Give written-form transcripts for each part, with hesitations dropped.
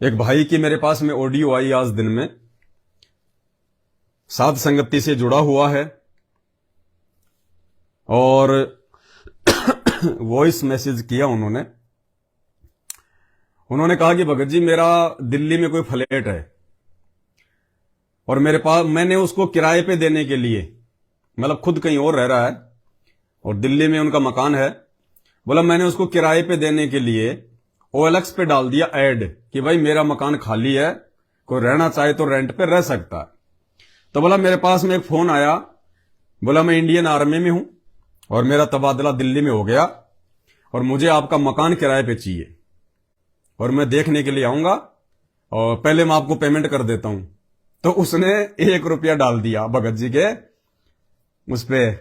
एक भाई की मेरे पास में ऑडियो आई आज दिन में, साध संगति से जुड़ा हुआ है और वॉइस मैसेज किया उन्होंने कहा कि भगत जी मेरा दिल्ली में कोई फ्लैट है और मेरे पास मैंने उसको किराए पे देने के लिए, मतलब खुद कहीं और रह रहा है और दिल्ली में उनका मकान है, बोला मैंने उसको किराए पे देने के लिए OLX पे डाल दिया ऐड कि भाई मेरा मकान खाली है, कोई रहना चाहे तो रेंट पे रह सकता है। तो बोला मेरे पास में एक फोन आया, बोला मैं इंडियन आर्मी में हूं और मेरा तबादला दिल्ली में हो गया और मुझे आपका मकान किराए पे चाहिए और मैं देखने के लिए आऊंगा और पहले मैं आपको पेमेंट कर देता हूं। तो उसने 1 रुपया डाल दिया भगत जी के उस पे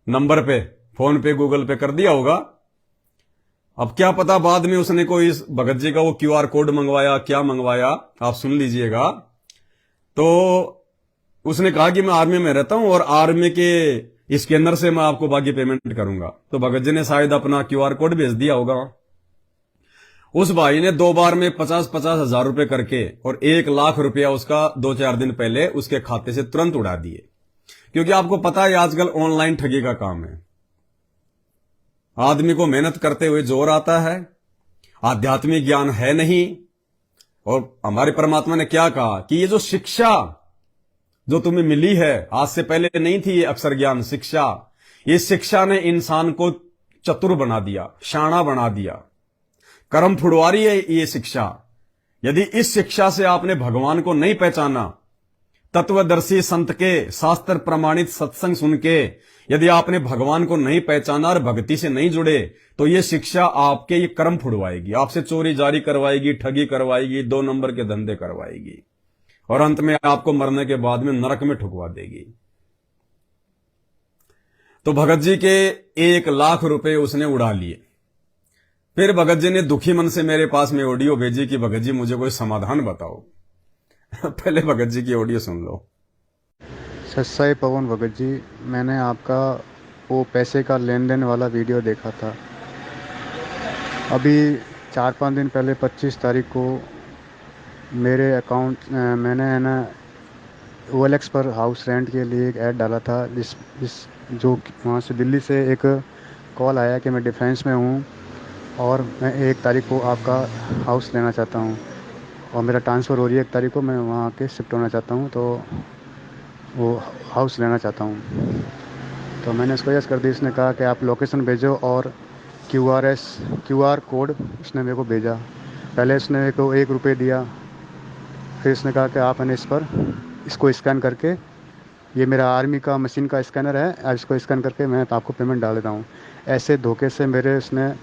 नंबर पे, फोन पे, गूगल पे कर दिया होगा। अब क्या पता बाद में उसने कोई इस भगत जी का वो QR कोड मंगवाया, क्या मंगवाया आप सुन लीजिएगा। तो उसने कहा कि मैं आर्मी में रहता हूं और आर्मी के स्कैनर से मैं आपको बाकी पेमेंट करूंगा। तो भगत जी ने शायद अपना QR कोड भेज दिया होगा। उस भाई ने 2 बार में 50-50 हजार रुपए करके और 1 लाख रुपया उसका 2-4 दिन पहले उसके खाते से तुरंत उड़ा दिए, क्योंकि आपको पता है आजकल ऑनलाइन ठगी का काम है। आदमी को मेहनत करते हुए जोर आता है, आध्यात्मिक ज्ञान है नहीं। और हमारे परमात्मा ने क्या कहा कि ये जो शिक्षा जो तुम्हें मिली है, आज से पहले नहीं थी ये अक्षर ज्ञान शिक्षा, ये शिक्षा ने इंसान को चतुर बना दिया, शाना बना दिया। कर्म फुड़वारी है ये शिक्षा। यदि इस शिक्षा से आपने भगवान को नहीं पहचाना, तत्वदर्शी संत के शास्त्र प्रमाणित सत्संग सुन के यदि आपने भगवान को नहीं पहचाना और भक्ति से नहीं जुड़े, तो ये शिक्षा आपके ये कर्म फुड़वाएगी, आपसे चोरी जारी करवाएगी, ठगी करवाएगी, 2 नंबर के धंधे करवाएगी और अंत में आपको मरने के बाद में नरक में ठुकवा देगी। तो भगत जी के 1 लाख रुपए उसने उड़ा लिए। फिर भगत जी ने दुखी मन से मेरे पास में ऑडियो भेजी कि भगत जी मुझे कोई समाधान बताओ। पहले भगत जी की ऑडियो सुन लो। सत्साई पवन भगत जी, मैंने आपका वो पैसे का लेन देन वाला वीडियो देखा था। अभी 4-5 दिन पहले 25 तारीख को मेरे अकाउंट मैंने है ना OLX पर हाउस रेंट के लिए एक ऐड डाला था, जिस जो वहाँ से दिल्ली से एक कॉल आया कि मैं डिफेंस में हूँ और मैं 1 तारीख को आपका हाउस लेना चाहता हूँ और मेरा ट्रांसफ़र हो रही है 1 तारीख को, मैं वहाँ के शिफ्ट होना चाहता हूँ, तो वो हाउस लेना चाहता हूँ। तो मैंने इसको यस कर दी। इसने कहा कि आप लोकेशन भेजो और QR कोड उसने मेरे को भेजा। पहले उसने मेरे को 1 रुपये दिया, फिर इसने कहा कि आप है इसको स्कैन करके, ये मेरा आर्मी का मशीन का स्कैनर है, आप इसको स्कैन करके मैं आपको पेमेंट डाल देता हूँ। ऐसे धोखे से मेरे उसने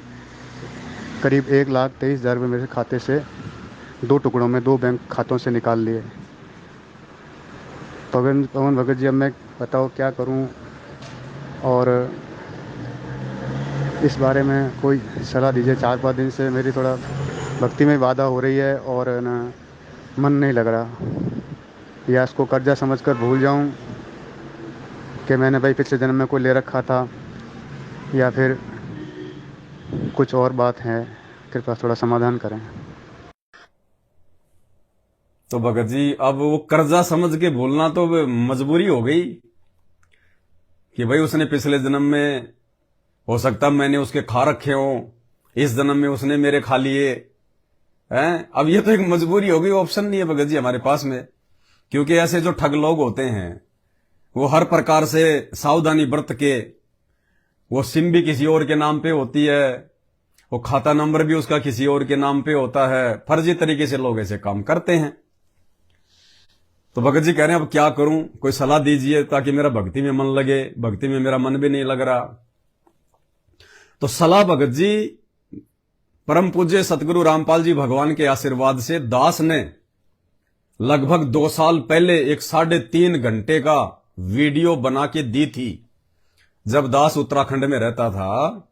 करीब 1,23,000 रुपये मेरे खाते से 2 टुकड़ों में 2 बैंक खातों से निकाल लिए। पवन भगत जी, अब मैं बताओ क्या करूं और इस बारे में कोई सलाह दीजिए। 4-5 दिन से मेरी थोड़ा भक्ति में बाधा हो रही है और ना मन नहीं लग रहा, या इसको कर्जा समझकर भूल जाऊं कि मैंने भाई पिछले जन्म में कोई ले रखा था, या फिर कुछ और बात है। कृपया थोड़ा समाधान करें। तो भगत जी अब वो कर्जा समझ के बोलना तो मजबूरी हो गई कि भाई उसने पिछले जन्म में, हो सकता मैंने उसके खा रखे हो, इस जन्म में उसने मेरे खा लिए हैं। अब ये तो एक मजबूरी हो गई, ऑप्शन नहीं है भगत जी हमारे पास में, क्योंकि ऐसे जो ठग लोग होते हैं वो हर प्रकार से सावधानी बरत के, वो सिम भी किसी और के नाम पे होती है, वो खाता नंबर भी उसका किसी और के नाम पे होता है, फर्जी तरीके से लोग ऐसे काम करते हैं। तो भगत जी कह रहे हैं अब क्या करूं, कोई सलाह दीजिए ताकि मेरा भक्ति में मन लगे, भक्ति में मेरा मन भी नहीं लग रहा। तो सलाह भगत जी, परम पूज्य सतगुरु रामपाल जी भगवान के आशीर्वाद से दास ने लगभग 2 साल पहले एक 3.5 घंटे का वीडियो बना के दी थी, जब दास उत्तराखंड में रहता था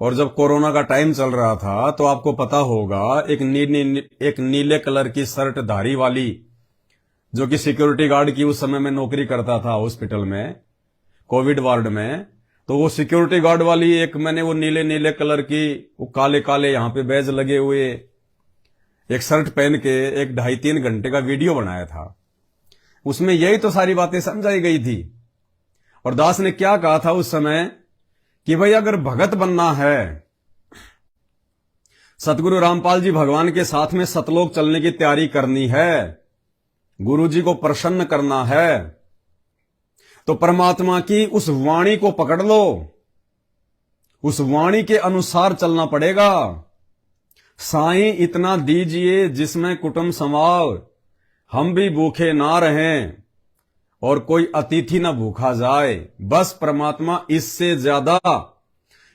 और जब कोरोना का टाइम चल रहा था। तो आपको पता होगा एक नीले कलर की शर्ट धारी वाली, जो कि सिक्योरिटी गार्ड की उस समय में नौकरी करता था हॉस्पिटल में, कोविड वार्ड में, तो वो सिक्योरिटी गार्ड वाली एक मैंने वो नीले नीले कलर की, वो काले काले यहां पे बैज लगे हुए, एक शर्ट पहन के एक 2.5-3 घंटे का वीडियो बनाया था। उसमें यही तो सारी बातें समझाई गई थी। और दास ने क्या कहा था उस समय कि भाई अगर भगत बनना है, सतगुरु रामपाल जी भगवान के साथ में सतलोक चलने की तैयारी करनी है, गुरु जी को प्रसन्न करना है, तो परमात्मा की उस वाणी को पकड़ लो, उस वाणी के अनुसार चलना पड़ेगा। साईं इतना दीजिए जिसमें कुटुंब समाव, हम भी भूखे ना रहें और कोई अतिथि ना भूखा जाए। बस परमात्मा इससे ज्यादा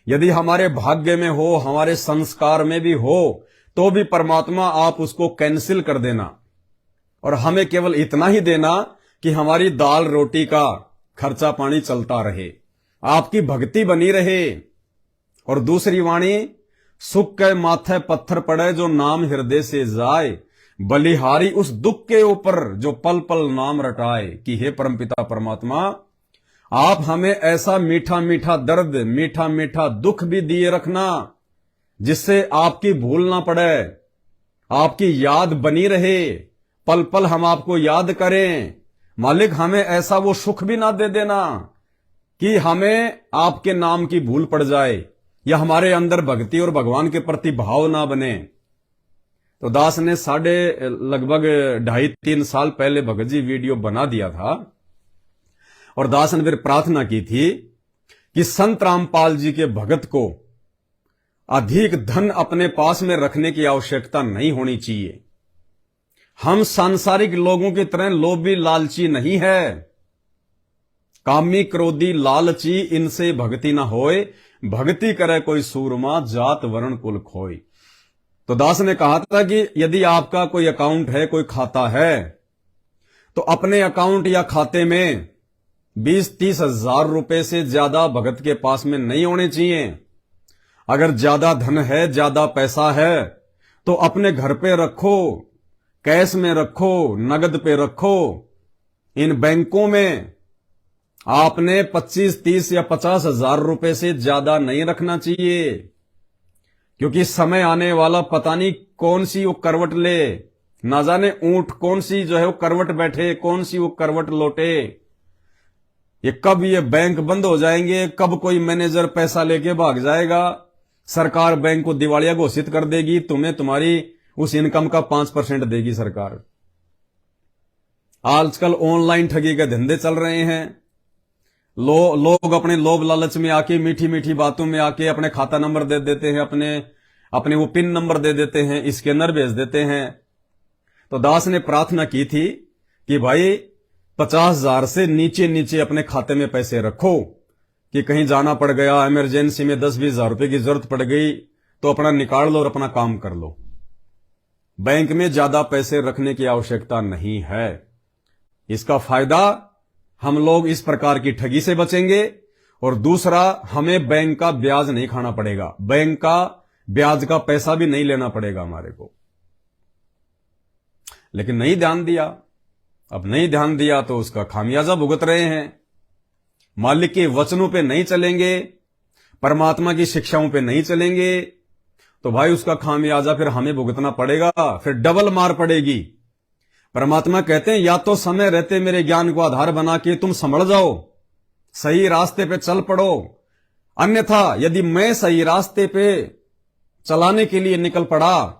यदि हमारे भाग्य में हो, हमारे संस्कार में भी हो, तो भी परमात्मा आप उसको कैंसिल कर देना और हमें केवल इतना ही देना कि हमारी दाल रोटी का खर्चा पानी चलता रहे, आपकी भक्ति बनी रहे। और दूसरी वाणी, सुख के माथे पत्थर पड़े जो नाम हृदय से जाए, बलिहारी उस दुख के ऊपर जो पल पल नाम रटाए। कि हे परमपिता परमात्मा, आप हमें ऐसा मीठा मीठा दर्द, मीठा मीठा दुख भी दिए रखना जिससे आपकी भूल ना पड़े, आपकी याद बनी रहे, पल पल हम आपको याद करें। मालिक हमें ऐसा वो सुख भी ना दे देना कि हमें आपके नाम की भूल पड़ जाए या हमारे अंदर भक्ति और भगवान के प्रति भाव ना बने। तो दास ने लगभग 2.5-3 साल पहले भगत जी वीडियो बना दिया था और दास ने फिर प्रार्थना की थी कि संत रामपाल जी के भगत को अधिक धन अपने पास में रखने की आवश्यकता नहीं होनी चाहिए। हम सांसारिक लोगों की तरह लोभी लालची नहीं है। कामी क्रोधी लालची इनसे भक्ति ना होए, भक्ति करे कोई सूरमा, जात वर्ण कुल खोई। तो दास ने कहा था कि यदि आपका कोई अकाउंट है, कोई खाता है, तो अपने अकाउंट या खाते में 20-30 हजार रुपए से ज्यादा भगत के पास में नहीं होने चाहिए। अगर ज्यादा धन है, ज्यादा पैसा है, तो अपने घर पे रखो, कैश में रखो, नगद पे रखो। इन बैंकों में आपने 25-30 या 50 हजार रुपए से ज्यादा नहीं रखना चाहिए, क्योंकि समय आने वाला पता नहीं कौन सी वो करवट ले, ना जाने ऊंट कौन सी जो है वो करवट बैठे, कौन सी वो करवट लौटे। ये कब ये बैंक बंद हो जाएंगे, कब कोई मैनेजर पैसा लेके भाग जाएगा, सरकार बैंक को दिवालिया घोषित कर देगी, तुम्हें तुम्हारी उस इनकम का 5% देगी सरकार। आजकल ऑनलाइन ठगी के धंधे चल रहे हैं। लोग अपने लोभ लालच में आके, मीठी मीठी बातों में आके अपने खाता नंबर दे देते हैं, अपने वो पिन नंबर दे देते हैं, स्कैनर भेज देते हैं। तो दास ने प्रार्थना की थी कि भाई 50,000 से नीचे नीचे अपने खाते में पैसे रखो, कि कहीं जाना पड़ गया, इमरजेंसी में 10-20 हजार रुपए की जरूरत पड़ गई तो अपना निकाल लो और अपना काम कर लो। बैंक में ज्यादा पैसे रखने की आवश्यकता नहीं है। इसका फायदा हम लोग इस प्रकार की ठगी से बचेंगे और दूसरा, हमें बैंक का ब्याज नहीं खाना पड़ेगा, बैंक का ब्याज का पैसा भी नहीं लेना पड़ेगा हमारे को। लेकिन नहीं ध्यान दिया। अब नहीं ध्यान दिया तो उसका खामियाजा भुगत रहे हैं। मालिक के वचनों पे नहीं चलेंगे, परमात्मा की शिक्षाओं पे नहीं चलेंगे, तो भाई उसका खामियाजा फिर हमें भुगतना पड़ेगा, फिर डबल मार पड़ेगी। परमात्मा कहते हैं या तो समय रहते मेरे ज्ञान को आधार बना के तुम संभल जाओ, सही रास्ते पे चल पड़ो, अन्यथा यदि मैं सही रास्ते पे चलाने के लिए निकल पड़ा,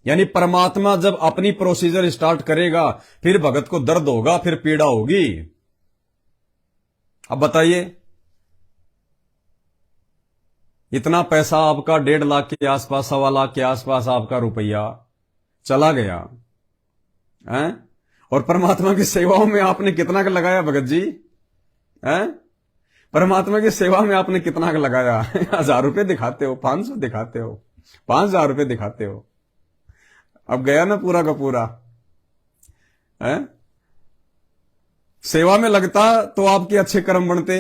यानी परमात्मा जब अपनी प्रोसीजर स्टार्ट करेगा, फिर भगत को दर्द होगा, फिर पीड़ा होगी। अब बताइए, इतना पैसा आपका 1.5 लाख के आसपास, 1.25 लाख के आसपास आपका रुपया चला गया है? और परमात्मा की सेवाओं में आपने कितना का लगाया भगत जी? है? परमात्मा की सेवा में आपने कितना का लगाया? 1000 रुपए दिखाते हो, 500 दिखाते हो, 5000 रुपए दिखाते हो। अब गया ना पूरा का पूरा। है? सेवा में लगता तो आपके अच्छे कर्म बनते।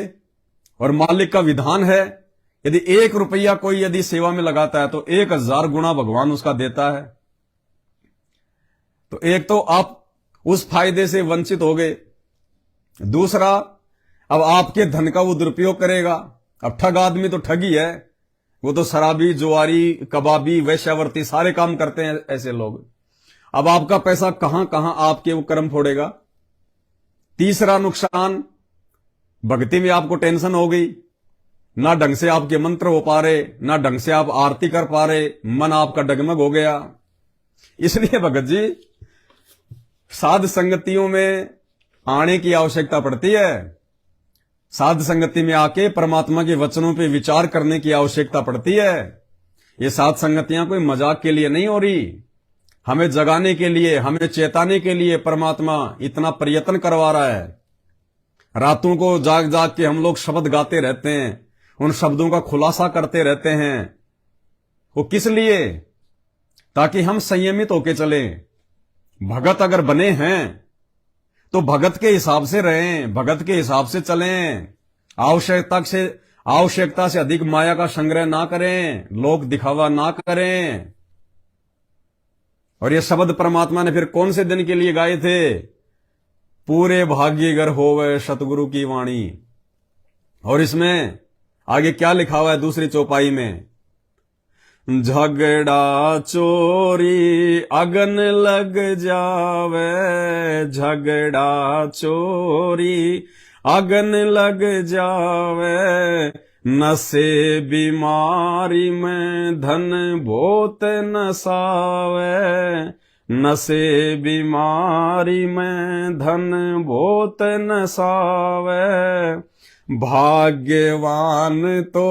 और मालिक का विधान है, यदि 1 रुपया कोई यदि सेवा में लगाता है तो 1000 गुना भगवान उसका देता है। तो एक तो आप उस फायदे से वंचित हो गए, दूसरा अब आपके धन का वो दुरुपयोग करेगा। अब ठग आदमी तो ठगी है, वो तो शराबी, जुआरी, कबाबी, वैश्यावर्ती सारे काम करते हैं ऐसे लोग। अब आपका पैसा कहां कहां आपके वो कर्म फोड़ेगा। तीसरा नुकसान, भक्ति में आपको टेंशन हो गई, ना ढंग से आपके मंत्र हो पा रहे, ना ढंग से आप आरती कर पा रहे, मन आपका डगमग हो गया। इसलिए भगत जी साध संगतियों में आने की आवश्यकता पड़ती है। साध संगति में आके परमात्मा के वचनों पे विचार करने की आवश्यकता पड़ती है। ये साध संगतियां कोई मजाक के लिए नहीं हो रही, हमें जगाने के लिए, हमें चेताने के लिए परमात्मा इतना प्रयत्न करवा रहा है। रातों को जाग जाग के हम लोग शब्द गाते रहते हैं, उन शब्दों का खुलासा करते रहते हैं। वो किस लिए? ताकि हम संयमित होके चलें। भगत अगर बने हैं तो भगत के हिसाब से रहें, भगत के हिसाब से चलें। आवश्यकता से अधिक माया का संग्रह ना करें, लोक दिखावा ना करें। और ये शब्द परमात्मा ने फिर कौन से दिन के लिए गाए थे? पूरे भाग्य घर होवे सतगुरु की वाणी। और इसमें आगे क्या लिखा हुआ है दूसरी चौपाई में? झगड़ा चोरी अगन लग जावे, झगड़ा चोरी अगन लग जावे, नशे बीमारी में धन बहुत नसावे, नशे बीमारी में धन बहुत नसावे, भाग्यवान तो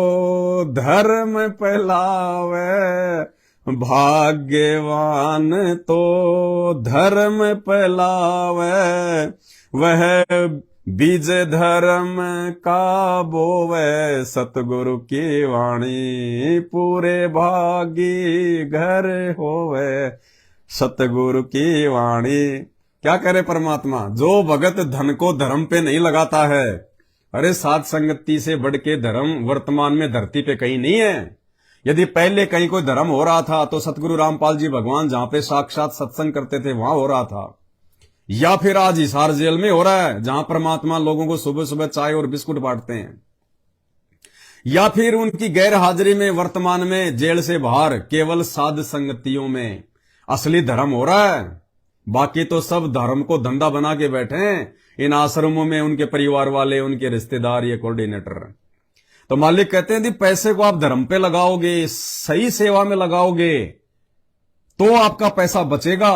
धर्म फैलावे, भाग्यवान तो धर्म फैलावे, वह बीज धर्म का बोवे, सतगुरु की वाणी पूरे भागी घर होवे, सतगुरु की वाणी। क्या करे परमात्मा? जो भगत धन को धर्म पे नहीं लगाता है, अरे साध संगति से बढ़ के धर्म वर्तमान में धरती पे कहीं नहीं है। यदि पहले कहीं कोई धर्म हो रहा था तो सतगुरु रामपाल जी भगवान जहां पे साक्षात सत्संग करते थे वहां हो रहा था, या फिर आज हिसार जेल में हो रहा है जहां परमात्मा लोगों को सुबह सुबह चाय और बिस्कुट बांटते हैं, या फिर उनकी गैर हाजिरी में वर्तमान में जेल से बाहर केवल साध संगतियों में असली धर्म हो रहा है। बाकी तो सब धर्म को धंधा बना के बैठे हैं इन आश्रमों में, उनके परिवार वाले, उनके रिश्तेदार, ये कोऑर्डिनेटर। तो मालिक कहते हैं यदि पैसे को आप धर्म पे लगाओगे, सही सेवा में लगाओगे, तो आपका पैसा बचेगा,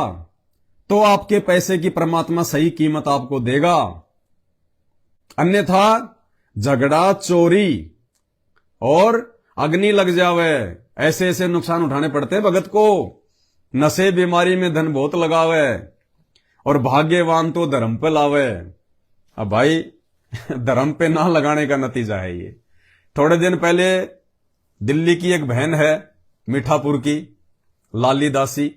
तो आपके पैसे की परमात्मा सही कीमत आपको देगा। अन्यथा झगड़ा चोरी और अग्नि लग जावे, ऐसे ऐसे नुकसान उठाने पड़ते हैं भगत को। नशे बीमारी में धन बहुत लगावे और भाग्यवान तो धर्म पे लावे। अब भाई धर्म पे ना लगाने का नतीजा है ये। थोड़े दिन पहले दिल्ली की एक बहन है मीठापुर की, लाली दासी,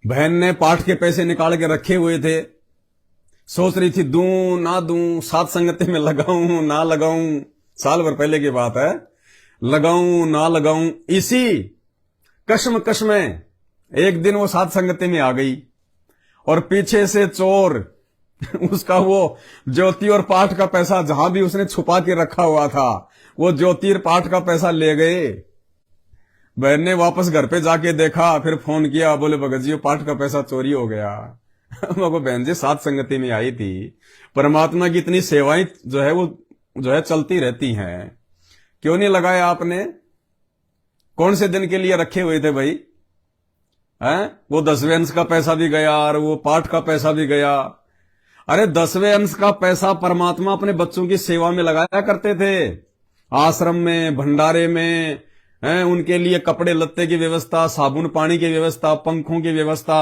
बहन ने पाठ के पैसे निकाल के रखे हुए थे, सोच रही थी दूं ना दूं, साथ संगति में लगाऊं ना लगाऊं, साल भर पहले की बात है, लगाऊं ना लगाऊं। इसी कश्म में एक दिन वो साथ संगति में आ गई और पीछे से चोर उसका वो ज्योति और पाठ का पैसा जहां भी उसने छुपा के रखा हुआ था, वो ज्योति और पाठ का पैसा ले गए। बहन ने वापस घर पे जाके देखा, फिर फोन किया, बोले भगत जी पाठ का पैसा चोरी हो गया। मैं बहन जी साथ संगति में आई थी, परमात्मा की इतनी सेवाएं जो है वो जो है चलती रहती हैं, क्यों नहीं लगाया आपने? कौन से दिन के लिए रखे हुए थे भाई? हैं? वो 10वें अंश का पैसा भी गया और वो पाठ का पैसा भी गया। अरे 10वें अंश का पैसा परमात्मा अपने बच्चों की सेवा में लगाया करते थे, आश्रम में, भंडारे में, उनके लिए कपड़े लत्ते की व्यवस्था, साबुन पानी की व्यवस्था, पंखों की व्यवस्था।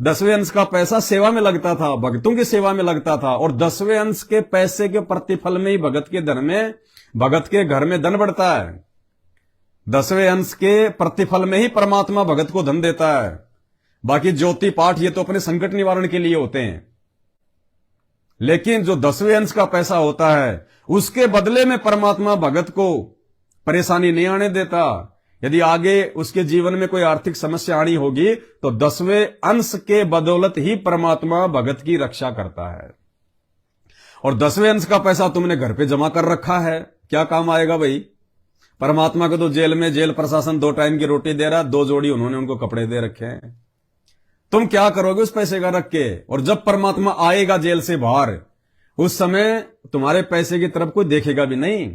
10वें अंश का पैसा सेवा में लगता था, भक्तों की सेवा में लगता था। और 10वें अंश के पैसे के प्रतिफल में ही भगत के धन में, भगत के घर में धन बढ़ता है। 10वें अंश के प्रतिफल में ही परमात्मा भगत को धन देता है। बाकी ज्योति पाठ ये तो अपने संकट निवारण के लिए होते हैं, लेकिन जो 10वें अंश का पैसा होता है उसके बदले में परमात्मा भगत को परेशानी नहीं आने देता। यदि आगे उसके जीवन में कोई आर्थिक समस्या आनी होगी तो 10वें अंश के बदौलत ही परमात्मा भगत की रक्षा करता है। और 10वें अंश का पैसा तुमने घर पे जमा कर रखा है, क्या काम आएगा भाई? परमात्मा को तो जेल में जेल प्रशासन 2 टाइम की रोटी दे रहा, 2 जोड़ी उन्होंने उनको कपड़े दे रखे हैं। तुम क्या करोगे उस पैसे का रख के? और जब परमात्मा आएगा जेल से बाहर, उस समय तुम्हारे पैसे की तरफ कोई देखेगा भी नहीं।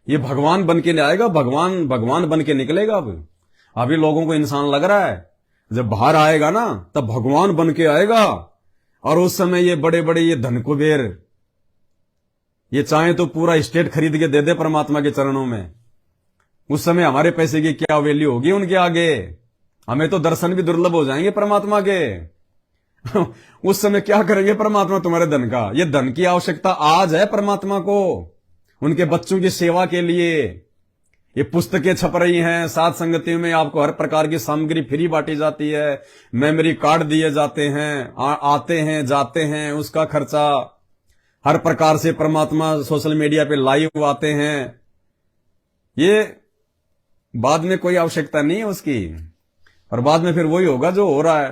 ये भगवान बन के आएगा, भगवान बन के निकलेगा। अब अभी लोगों को इंसान लग रहा है, जब बाहर आएगा ना तब भगवान बन के आएगा। और उस समय ये बड़े बड़े ये धन कुबेर, ये चाहे तो पूरा स्टेट खरीद के दे दे परमात्मा के चरणों में। उस समय हमारे पैसे की क्या वैल्यू होगी उनके आगे? हमें तो दर्शन भी दुर्लभ हो जाएंगे परमात्मा के। उस समय क्या करेंगे परमात्मा तुम्हारे धन का? ये धन की आवश्यकता आज है परमात्मा को, उनके बच्चों की सेवा के लिए। ये पुस्तकें छप रही हैं, साथ संगति में आपको हर प्रकार की सामग्री फ्री बांटी जाती है, मेमोरी कार्ड दिए जाते हैं, आते हैं जाते हैं, उसका खर्चा हर प्रकार से परमात्मा सोशल मीडिया पे लाइव आते हैं। ये बाद में कोई आवश्यकता नहीं है उसकी। और बाद में फिर वही होगा जो हो रहा है,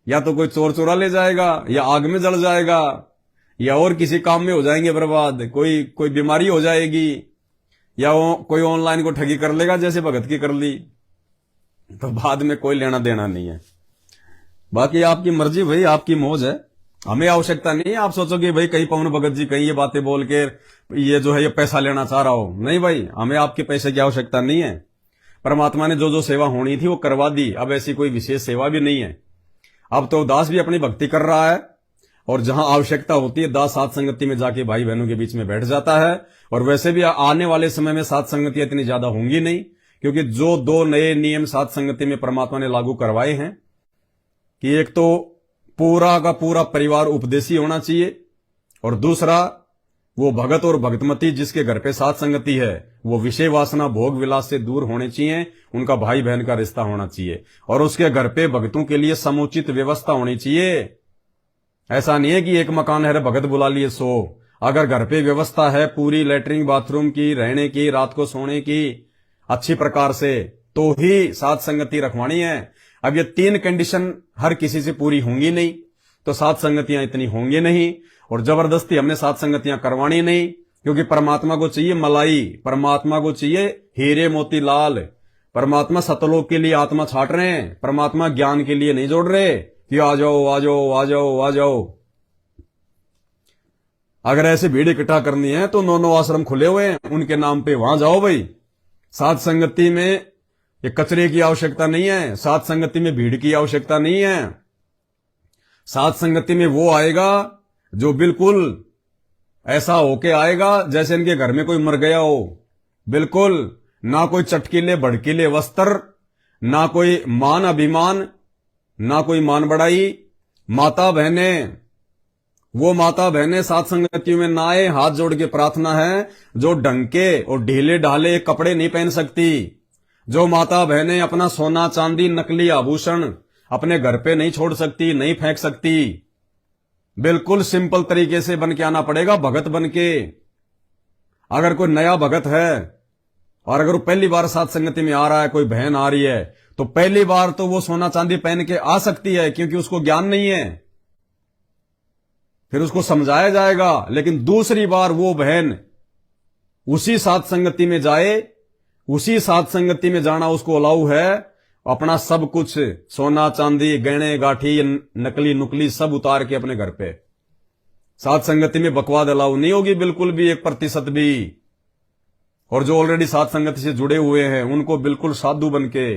या तो कोई चोर चोरा ले जाएगा, या आग में जल जाएगा, या और किसी काम में हो जाएंगे बर्बाद, कोई बीमारी हो जाएगी, या कोई ऑनलाइन को ठगी कर लेगा जैसे भगत की कर ली। तो बाद में कोई लेना देना नहीं है। बाकी आपकी मर्जी भाई, आपकी मौज है, हमें आवश्यकता नहीं है। आप सोचो कि भाई कहीं पवन भगत जी कहीं ये बातें बोल के ये जो है ये पैसा लेना चाह रहा हो, नहीं भाई, हमें आपके पैसे की आवश्यकता नहीं है। परमात्मा ने जो जो सेवा होनी थी वो करवा दी, अब ऐसी कोई विशेष सेवा भी नहीं है। अब तो दास भी अपनी भक्ति कर रहा है, और जहां आवश्यकता होती है दास साथ संगति में जाके भाई बहनों के बीच में बैठ जाता है। और वैसे भी आने वाले समय में साथ संगतियां इतनी ज्यादा होंगी नहीं, क्योंकि जो 2 नए नियम साथ संगति में परमात्मा ने लागू करवाए हैं कि एक तो पूरा का पूरा परिवार उपदेशी होना चाहिए, और दूसरा वो भगत और भगतमती जिसके घर पे साथ संगति है वो विषय वासना भोग विलास से दूर होने चाहिए, उनका भाई बहन का रिश्ता होना चाहिए, और उसके घर पे भगतों के लिए समुचित व्यवस्था होनी चाहिए। ऐसा नहीं है कि एक मकान है भगत बुला लिए 100। अगर घर पे व्यवस्था है पूरी लैट्रिन बाथरूम की, रहने की, रात को सोने की अच्छी प्रकार से, तो ही साथ संगति रखवानी है। अब ये 3 कंडीशन हर किसी से पूरी होंगी नहीं तो साथ संगतियां इतनी होंगी नहीं, और जबरदस्ती हमने साथ संगतियां करवानी नहीं, क्योंकि परमात्मा को चाहिए मलाई, परमात्मा को चाहिए हीरे मोती लाल। परमात्मा सतलोक के लिए आत्मा छाट रहे हैं, परमात्मा ज्ञान के लिए नहीं जोड़ रहे कि आ जाओ आ जाओ आ जाओ आ जाओ। अगर ऐसे भीड़ इकट्ठा करनी है तो 9 आश्रम खुले हुए हैं, उनके नाम पे वहां जाओ भाई। साथ संगति में ये कचरे की आवश्यकता नहीं है, साथ संगति में भीड़ की आवश्यकता नहीं है। साथ संगति में वो आएगा जो बिल्कुल ऐसा होके आएगा जैसे इनके घर में कोई मर गया हो। बिल्कुल ना कोई चटकीले भड़कीले वस्त्र, ना कोई मान अभिमान, ना कोई मान बढ़ाई। माता बहने, वो माता बहने साथ संगतियों में ना आए, हाथ जोड़ के प्रार्थना है, जो ढंके और ढीले ढाले कपड़े नहीं पहन सकती। जो माता बहने अपना सोना चांदी नकली आभूषण अपने घर पे नहीं छोड़ सकती, नहीं फेंक सकती। बिल्कुल सिंपल तरीके से बन के आना पड़ेगा, भगत बन के। अगर कोई नया भगत है और अगर वो पहली बार साथ संगति में आ रहा है, कोई बहन आ रही है, तो पहली बार तो वो सोना चांदी पहन के आ सकती है क्योंकि उसको ज्ञान नहीं है, फिर उसको समझाया जाएगा। लेकिन दूसरी बार वो बहन उसी साथ संगति में जाए, उसी साथ संगति में जाना उसको अलाउ है। अपना सब कुछ सोना चांदी गहने गाठी नकली नुकली सब उतार के अपने घर पे। साथ संगति में बकवाद अलाउ नहीं होगी बिल्कुल भी, 1% भी। और जो ऑलरेडी साथ संगति से जुड़े हुए हैं उनको बिल्कुल साधु बन के,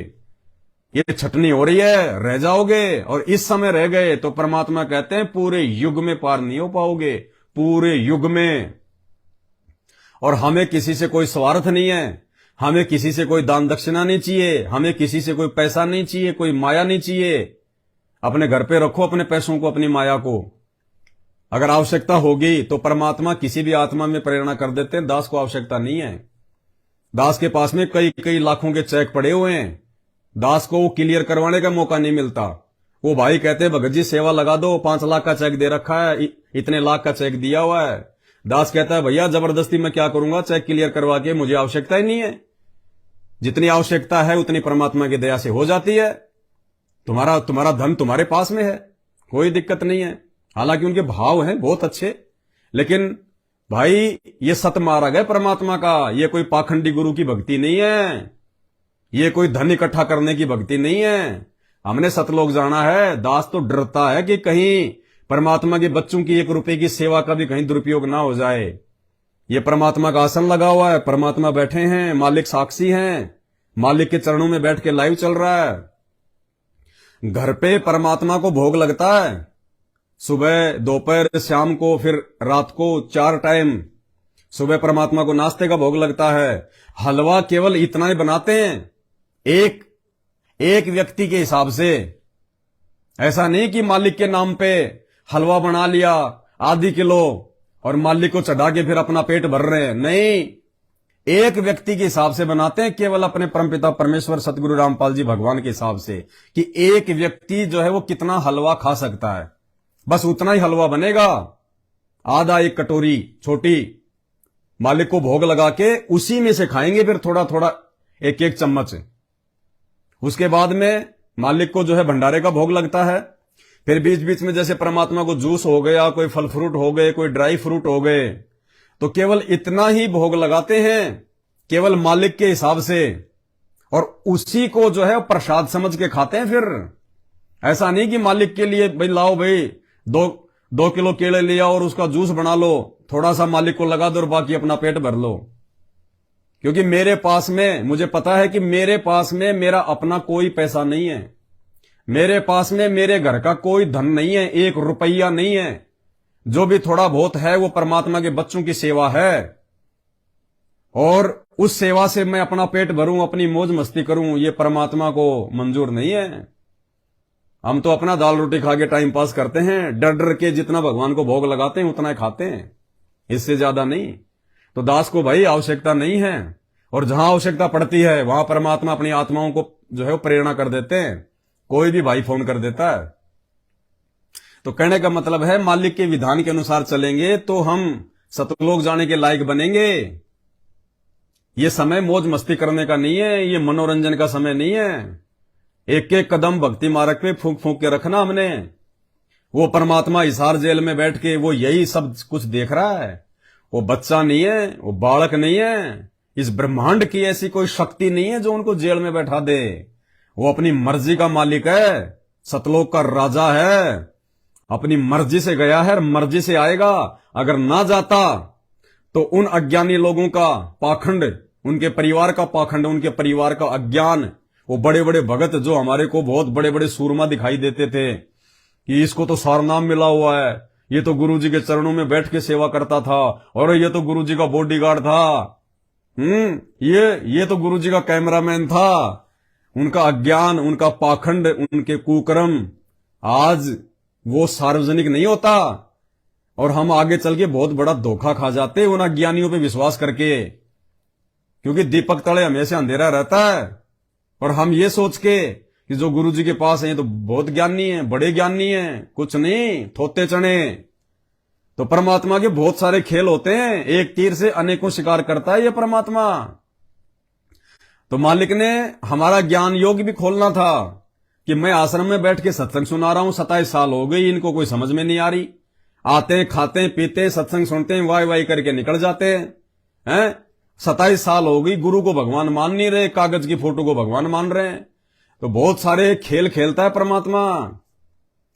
ये छटनी हो रही है, रह जाओगे। और इस समय रह गए तो परमात्मा कहते हैं पूरे युग में पार नहीं हो पाओगे, पूरे युग में। और हमें किसी से कोई स्वार्थ नहीं है, हमें किसी से कोई दान दक्षिणा नहीं चाहिए, हमें किसी से कोई पैसा नहीं चाहिए, कोई माया नहीं चाहिए। अपने घर पे रखो अपने पैसों को, अपनी माया को। अगर आवश्यकता होगी तो परमात्मा किसी भी आत्मा में प्रेरणा कर देते हैं, दास को आवश्यकता नहीं है। दास के पास में कई कई लाखों के चेक पड़े हुए हैं, दास को वो क्लियर करवाने का मौका नहीं मिलता। वो भाई कहते हैं भगत जी सेवा लगा दो, 5 लाख का चेक दे रखा है, इतने लाख का चेक दिया हुआ है। दास कहता है भैया जबरदस्ती मैं क्या करूंगा, चेक क्लियर करवा के, मुझे आवश्यकता ही नहीं है। जितनी आवश्यकता है उतनी परमात्मा की दया से हो जाती है। तुम्हारा धन तुम्हारे पास में है, कोई दिक्कत नहीं है। हालांकि उनके भाव हैं बहुत अच्छे, लेकिन भाई ये सतमार्ग है परमात्मा का, ये कोई पाखंडी गुरु की भक्ति नहीं है, ये कोई धन इकट्ठा करने की भक्ति नहीं है। हमने सतलोक जाना है। दास तो डरता है कि कहीं परमात्मा के बच्चों की 1 रुपए की सेवा का भी कहीं दुरुपयोग ना हो जाए। ये परमात्मा का आसन लगा हुआ है, परमात्मा बैठे हैं, मालिक साक्षी हैं, मालिक के चरणों में बैठ के लाइव चल रहा है। घर पे परमात्मा को भोग लगता है, सुबह, दोपहर, शाम को, फिर रात को 4 टाइम। सुबह परमात्मा को नाश्ते का भोग लगता है। हलवा केवल इतना ही बनाते हैं, एक व्यक्ति के हिसाब से। ऐसा नहीं कि मालिक के नाम पे हलवा बना लिया आधी किलो और मालिक को चढ़ा के फिर अपना पेट भर रहे हैं। नहीं, एक व्यक्ति के हिसाब से बनाते हैं, केवल अपने परमपिता परमेश्वर सतगुरु रामपाल जी भगवान के हिसाब से, कि एक व्यक्ति जो है वो कितना हलवा खा सकता है। बस उतना ही हलवा बनेगा, आधा 1 कटोरी छोटी, मालिक को भोग लगा के उसी में से खाएंगे, फिर थोड़ा थोड़ा 1-1 चम्मच। उसके बाद में मालिक को जो है भंडारे का भोग लगता है। फिर बीच बीच में जैसे परमात्मा को जूस हो गया, कोई फल फ्रूट हो गए, कोई ड्राई फ्रूट हो गए, तो केवल इतना ही भोग लगाते हैं, केवल मालिक के हिसाब से, और उसी को जो है प्रसाद समझ के खाते हैं। फिर ऐसा नहीं कि मालिक के लिए भाई लाओ भाई 2 किलो केले लिया और उसका जूस बना लो, थोड़ा सा मालिक को लगा दो और बाकी अपना पेट भर लो। क्योंकि मेरे पास में, मुझे पता है कि मेरे पास में मेरा अपना कोई पैसा नहीं है, मेरे पास में मेरे घर का कोई धन नहीं है, 1 रुपया नहीं है। जो भी थोड़ा बहुत है वो परमात्मा के बच्चों की सेवा है, और उस सेवा से मैं अपना पेट भरूं, अपनी मौज मस्ती करूं, ये परमात्मा को मंजूर नहीं है। हम तो अपना दाल रोटी खा के टाइम पास करते हैं, डर डर के जितना भगवान को भोग लगाते हैं उतना ही खाते हैं, इससे ज्यादा नहीं। तो दास को भाई आवश्यकता नहीं है, और जहां आवश्यकता पड़ती है वहां परमात्मा अपनी आत्माओं को जो है वो प्रेरणा कर देते हैं। कोई भी भाई फोन कर देता है। तो कहने का मतलब है, मालिक के विधान के अनुसार चलेंगे तो हम सतलोक जाने के लायक बनेंगे। ये समय मौज मस्ती करने का नहीं है, ये मनोरंजन का समय नहीं है। 1-1 कदम भक्ति मार्ग पे फूंक फूंक के रखना हमने। वो परमात्मा हिसार जेल में बैठ के वो यही सब कुछ देख रहा है। वो बच्चा नहीं है, वो बालक नहीं है, इस ब्रह्मांड की ऐसी कोई शक्ति नहीं है जो उनको जेल में बैठा दे। वो अपनी मर्जी का मालिक है, सतलोक का राजा है, अपनी मर्जी से गया है और मर्जी से आएगा। अगर ना जाता तो उन अज्ञानी लोगों का पाखंड, उनके परिवार का पाखंड, उनके परिवार का अज्ञान, वो बड़े बड़े भगत जो हमारे को बहुत बड़े बड़े सूरमा दिखाई देते थे कि इसको तो सारनाम मिला हुआ है, ये तो गुरुजी के चरणों में बैठ के सेवा करता था, और ये तो गुरुजी का बॉडीगार्ड था, ये तो गुरुजी का कैमरामैन था। उनका अज्ञान, उनका पाखंड, उनके कुकर्म आज वो सार्वजनिक नहीं होता, और हम आगे चल के बहुत बड़ा धोखा खा जाते उन अज्ञानियों पे विश्वास करके। क्योंकि दीपक तले हमेशा अंधेरा रहता है, और हम ये सोच के कि जो गुरुजी के पास है तो बहुत ज्ञानी है, बड़े ज्ञानी है, कुछ नहीं, थोते चने। तो परमात्मा के बहुत सारे खेल होते हैं, एक तीर से अनेकों शिकार करता है ये परमात्मा। तो मालिक ने हमारा ज्ञान योग भी खोलना था कि मैं आश्रम में बैठ के सत्संग सुना रहा हूं, 27 साल हो गई, इनको कोई समझ में नहीं आ रही। आते हैं, खाते हैं, पीते हैं, सत्संग सुनते हैं, वाई वाई करके निकल जाते हैं। 27 साल हो गई, गुरु को भगवान मान नहीं रहे, कागज की फोटो को भगवान मान रहे हैं। तो बहुत सारे खेल खेलता है परमात्मा।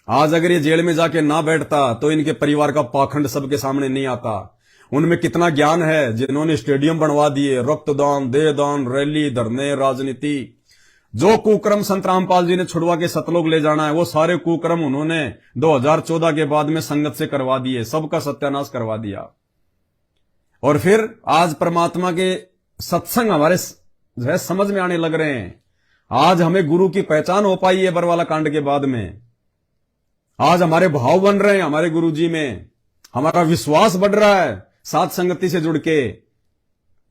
आज अगर ये जेल में जाके ना बैठता तो इनके परिवार का पाखंड सबके सामने नहीं आता। उनमें कितना ज्ञान है, जिन्होंने स्टेडियम बनवा दिए, रक्तदान, देहदान, रैली, धरने, राजनीति, जो कुक्रम संत रामपाल जी ने छुड़वा के सतलोक ले जाना है, वो सारे कुक्रम उन्होंने 2014 के बाद में संगत से करवा दिए, सबका सत्यानाश करवा दिया। और फिर आज परमात्मा के सत्संग हमारे जो है समझ में आने लग रहे हैं। आज हमें गुरु की पहचान हो पाई है बरवाला कांड के बाद में। आज हमारे भाव बन रहे हैं हमारे गुरु जी में, हमारा विश्वास बढ़ रहा है साथ संगति से जुड़ के।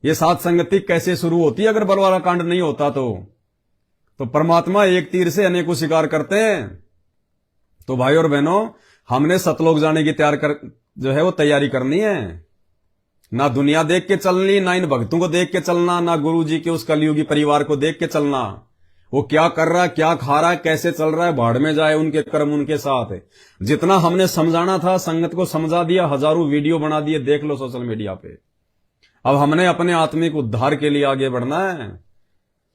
ये साथ संगति कैसे शुरू होती है अगर बरवाला कांड नहीं होता तो परमात्मा एक तीर से अनेकों शिकार करते हैं। तो भाई और बहनों, हमने सतलोक जाने की जो है वो तैयारी करनी है। ना दुनिया देख के चलनी, ना इन भक्तों को देख के चलना, ना गुरु जी के उस कलयुगी परिवार को देख के चलना। वो क्या कर रहा है, क्या खा रहा है, कैसे चल रहा है, भाड़ में जाए, उनके कर्म उनके साथ है। जितना हमने समझाना था संगत को समझा दिया, हजारों वीडियो बना दिए, देख लो सोशल मीडिया पे। अब हमने अपने आत्मिक उद्धार के लिए आगे बढ़ना है,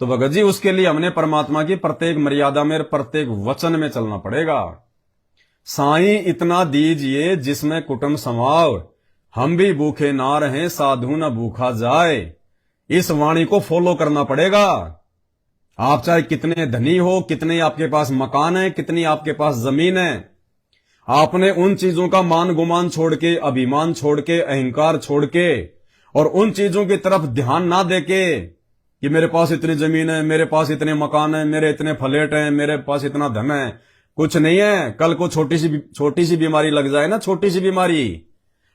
तो भगत जी उसके लिए हमने परमात्मा की प्रत्येक मर्यादा में, प्रत्येक वचन में चलना पड़ेगा। साईं इतना दीजिए जिसमें कुटुंब समाव, हम भी भूखे ना रहें साधु न भूखा जाए। इस वाणी को फॉलो करना पड़ेगा। आप चाहे कितने धनी हो, कितने आपके पास मकान है, कितनी आपके पास जमीन है, आपने उन चीजों का मान गुमान छोड़ के, अभिमान छोड़ के, अहंकार छोड़ के, और उन चीजों की तरफ ध्यान ना देके कि मेरे पास इतनी जमीन है, मेरे पास इतने मकान है, मेरे इतने फ्लैट हैं, मेरे पास इतना धन है, कुछ नहीं है। कल को छोटी सी बीमारी लग जाए ना, छोटी सी बीमारी,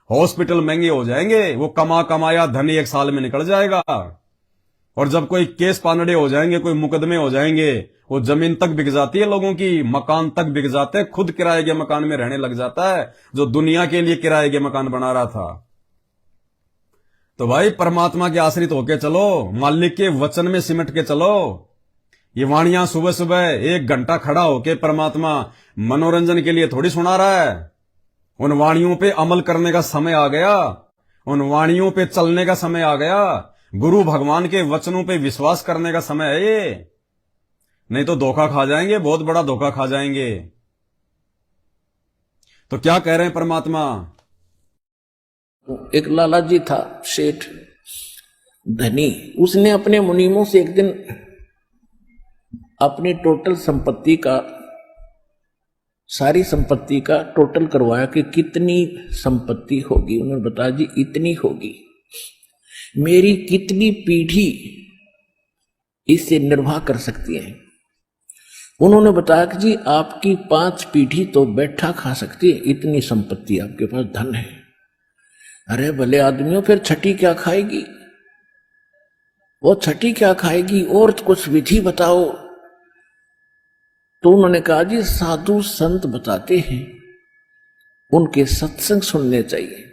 हॉस्पिटल महंगे हो जाएंगे, वो कमाया धन एक साल में निकल जाएगा। और जब कोई केस पानडे हो जाएंगे, कोई मुकदमे हो जाएंगे, वो जमीन तक बिक जाती है लोगों की, मकान तक बिक जाते हैं, खुद किराए के मकान में रहने लग जाता है जो दुनिया के लिए किराए के मकान बना रहा था। तो भाई परमात्मा के आश्रित होके चलो, मालिक के वचन में सिमट के चलो। ये वाणियां सुबह सुबह 1 घंटा खड़ा होके परमात्मा मनोरंजन के लिए थोड़ी सुना रहा है। उन वाणियों पे अमल करने का समय आ गया, उन वाणियों पे चलने का समय आ गया, गुरु भगवान के वचनों पे विश्वास करने का समय है ये। नहीं तो धोखा खा जाएंगे, बहुत बड़ा धोखा खा जाएंगे। तो क्या कह रहे हैं परमात्मा? एक लाला जी था सेठ धनी, उसने अपने मुनीमों से एक दिन अपनी टोटल संपत्ति का, सारी संपत्ति का टोटल करवाया कि कितनी संपत्ति होगी। उन्होंने बताया जी इतनी होगी, मेरी कितनी पीढ़ी इससे निर्वाह कर सकती है। उन्होंने बताया कि जी आपकी 5 पीढ़ी तो बैठा खा सकती है, इतनी संपत्ति आपके पास धन है। अरे भले आदमियों, फिर छठी क्या खाएगी? वो छठी क्या खाएगी? और कुछ विधि बताओ। तो उन्होंने कहा जी साधु संत बताते हैं, उनके सत्संग सुनने चाहिए।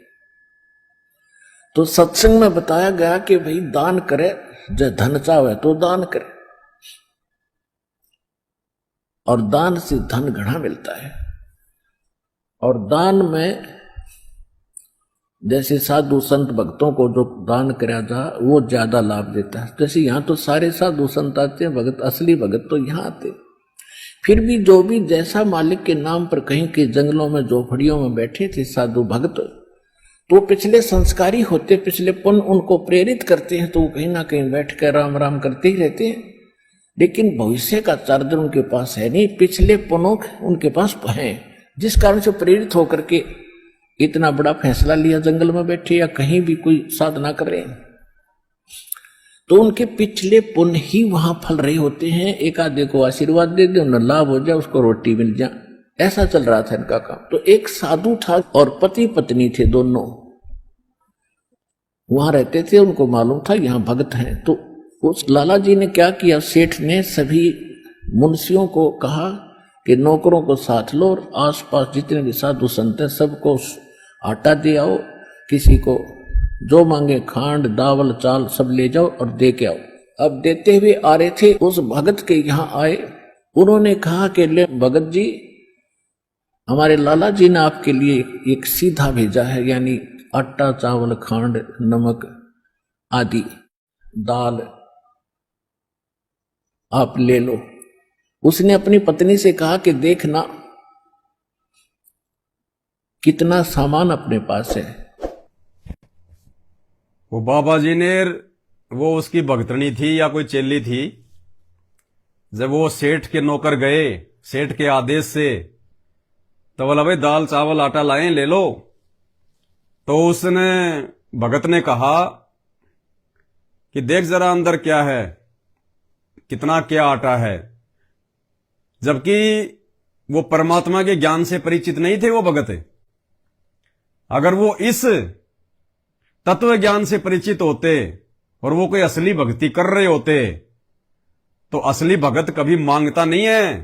तो सत्संग में बताया गया कि भाई दान करे, जो धन चाहे तो दान करे, और दान से धन घना मिलता है। और दान में जैसे साधु संत भक्तों को जो दान कराया था वो ज्यादा लाभ देता है। जैसे यहाँ तो सारे साधु संत आते हैं, भगत, असली भगत तो यहाँ आते। फिर भी जो भी जैसा मालिक के नाम पर कहीं के जंगलों में झोपड़ियों में बैठे थे साधु भक्त, तो पिछले संस्कारी होते, पिछले पुण्य उनको प्रेरित करते हैं, तो वो कहीं ना कहीं बैठ कर राम राम करते ही रहते हैं। लेकिन भविष्य का चार्जर उनके पास है नहीं, पिछले पुण्य उनके पास है, जिस कारण से प्रेरित होकर के इतना बड़ा फैसला लिया, जंगल में बैठे या कहीं भी कोई साधना कर रहे हैं। तो उनके पिछले पुण्य ही वहां फल रहे होते हैं। एक आधे को आशीर्वाद दे दे, उन्हें लाभ हो जाए, उसको रोटी मिल जाए, ऐसा चल रहा था इनका काम। तो एक साधु था और पति पत्नी थे, दोनों वहां रहते थे। उनको मालूम था यहाँ भगत हैं। तो उस लाला जी ने क्या किया, सेठ ने सभी मुंशियों को कहा कि नौकरों को साथ लो और आसपास जितने भी साधु संत हैं सबको आटा दे आओ, किसी को जो मांगे खांड दावल चाल सब ले जाओ और दे के आओ। अब देते हुए आ रहे थे, उस भगत के यहाँ आए। उन्होंने कहा कि ले भगत जी, हमारे लाला जी ने आपके लिए एक सीधा भेजा है, यानी आटा चावल खांड नमक आदि दाल आप ले लो। उसने अपनी पत्नी से कहा कि देखना कितना सामान अपने पास है। वो बाबा जी ने, वो उसकी भगतनी थी या कोई चेली थी, जब वो सेठ के नौकर गए सेठ के आदेश से, तो बोला भाई दाल चावल आटा लाएं, ले लो। तो उसने, भगत ने कहा कि देख जरा अंदर क्या है, कितना क्या आटा है। जबकि वो परमात्मा के ज्ञान से परिचित नहीं थे वो भगत। अगर वो इस तत्व ज्ञान से परिचित होते और वो कोई असली भक्ति कर रहे होते, तो असली भगत कभी मांगता नहीं है।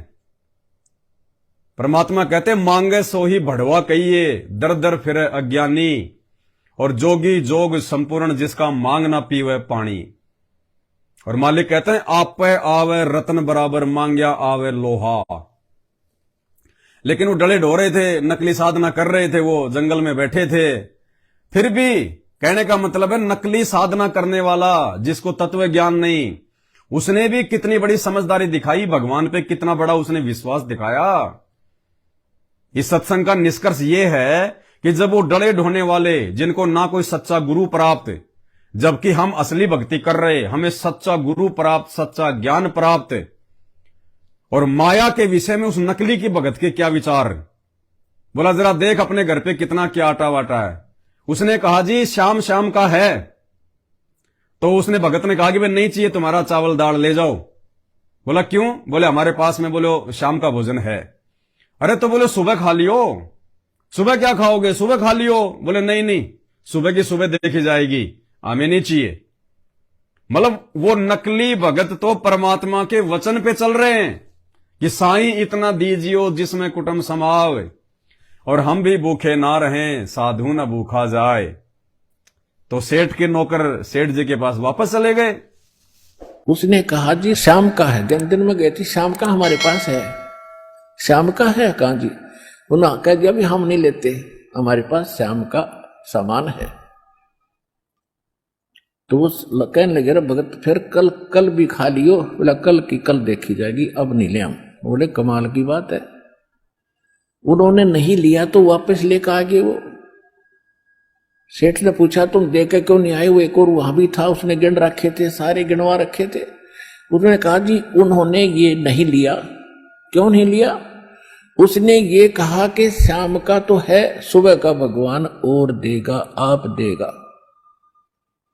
परमात्मा कहते मांगे सो ही बढ़वा कहिए, दर दर फिरे अज्ञानी, और जोगी जोग संपूर्ण जिसका मांग ना पीवे पानी। और मालिक कहते हैं आप पे आवे रत्न बराबर मांग्या आवे लोहा। लेकिन वो डले ढो थे, नकली साधना कर रहे थे, वो जंगल में बैठे थे। फिर भी कहने का मतलब है नकली साधना करने वाला जिसको तत्व ज्ञान नहीं, उसने भी कितनी बड़ी समझदारी दिखाई, भगवान पे कितना बड़ा उसने विश्वास दिखाया। इस सत्संग का निष्कर्ष ये है कि जब वो डले ढोने वाले जिनको ना कोई सच्चा गुरु प्राप्त, जबकि हम असली भक्ति कर रहे, हमें सच्चा गुरु प्राप्त, सच्चा ज्ञान प्राप्त, और माया के विषय में उस नकली की भगत के क्या विचार। बोला जरा देख अपने घर पे कितना क्या आटा वाटा है। उसने कहा जी शाम शाम का है। तो उसने भगत ने कहा कि भाई नहीं चाहिए तुम्हारा चावल दाल ले जाओ। बोला क्यों? बोले हमारे पास में बोलो शाम का भोजन है। अरे तो बोले सुबह खा लियो। सुबह क्या खाओगे? सुबह खा लियो। बोले नहीं नहीं, सुबह की सुबह देखी जाएगी, हमें नहीं चाहिए। मतलब वो नकली भगत तो परमात्मा के वचन पे चल रहे हैं कि साईं इतना दीजियो जिसमें कुटुंब समावे, और हम भी भूखे ना रहें साधु न भूखा जाए। तो सेठ के नौकर सेठ जी के पास वापस चले गए। उसने कहा जी शाम का है, दिन में गए थे, शाम का हमारे पास है। शाम का है कहा जी? उन्होंने कह दिया भी हम नहीं लेते, हमारे पास शाम का सामान है। तो वो कहने लगे रे भगत फिर कल भी खा लियो। बोला कल की कल देखी जाएगी, अब नहीं ले हम। बोले कमाल की बात है। उन्होंने नहीं लिया तो वापस लेकर आ गए वो। सेठ ने पूछा तुम दे के क्यों नहीं आए? वो एक और वहां भी था, उसने गिन रखे थे, सारे गिनवा रखे थे। उन्होंने कहा जी उन्होंने ये नहीं लिया। क्यों नहीं लिया? उसने ये कहा कि शाम का तो है, सुबह का भगवान और देगा, आप देगा,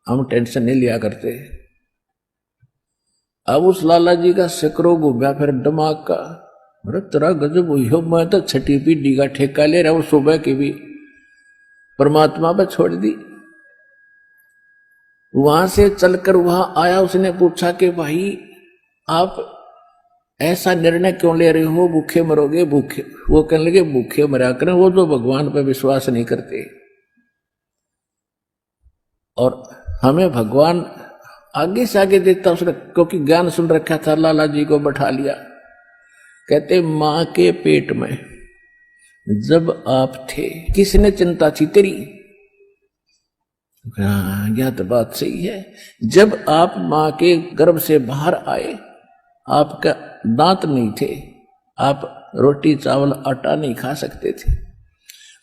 हम टेंशन नहीं लिया करते। अब उस लाला जी का सिकरो घूमया फिर दिमाग का। अरे तेरा गजब हुई हो, मैं तो छठी पीढ़ी का ठेका ले रहा हूं, सुबह की भी परमात्मा पर छोड़ दी। वहां से चलकर वहां आया, उसने पूछा कि भाई आप ऐसा निर्णय क्यों ले रहे हो, भूखे मरोगे? भूखे, वो कहने लगे भूखे मरा करें वो जो भगवान पर विश्वास नहीं करते। और हमें भगवान आगे से आगे देता उसने, क्योंकि ज्ञान सुन रखा था। लाला जी को बैठा लिया, कहते मां के पेट में जब आप थे किसने चिंता थी तेरी? हाँ यह तो बात सही है। जब आप मां के गर्भ से बाहर आए आपका दांत नहीं थे, आप रोटी चावल आटा नहीं खा सकते थे,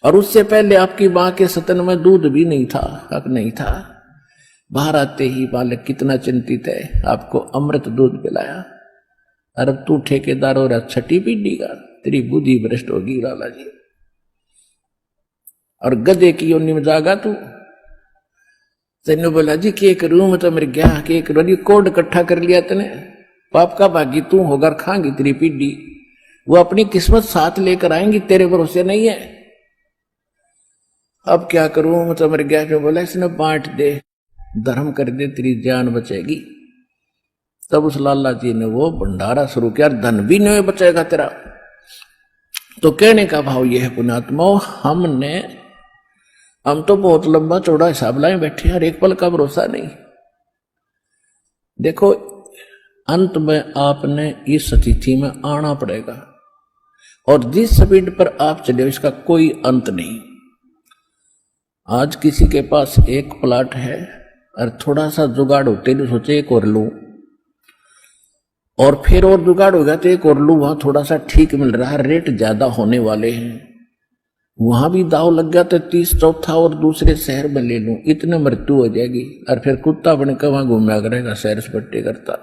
और उससे पहले आपकी मां के स्तन में दूध भी नहीं था, हक नहीं था। बाहर आते ही बालक कितना चिंतित है, आपको अमृत दूध पिलाया। अरे तू ठेकेदार हो रहा छठी पीढ़ी का, तेरी बुद्धि भ्रष्ट होगी लाला जी। और गधे की योनि में जागा तू। तेने बोला जी के करूं मैं तो मेरे गया के करूं, कोड इकट्ठा कर लिया तने, पाप का भागी तू होकर खाएंगी तेरी पीढ़ी। वो अपनी किस्मत साथ लेकर आएंगी, तेरे भरोसे नहीं है। अब क्या करूं मैं तो मेरे गया पे। बोला इसने बांट दे, धर्म कर दे, तेरी जान बचेगी। तब उस लाला जी ने वो भंडारा शुरू किया, धन भी नहीं बचेगा तेरा। तो कहने का भाव यह है पुण्यात्मा, हम तो बहुत लंबा चौड़ा हिसाब लाए बैठे हैं, एक पल का भरोसा नहीं। देखो अंत में आपने इस स्थिति में आना पड़ेगा, और जिस स्पीड पर आप चले इसका कोई अंत नहीं। आज किसी के पास एक प्लाट है और थोड़ा सा जुगाड़ होते तो सोचे एक और लूं, और फिर और जुगाड़ हो गया तो एक और लूं, वहां थोड़ा सा ठीक मिल रहा है, रेट ज्यादा होने वाले हैं, वहां भी दाव लग गया तो 30 चौथा और दूसरे शहर में ले लूं, इतने मृत्यु हो जाएगी। और फिर कुत्ता बन के वहां घूमया करेगा, सैर सपट्टे करता।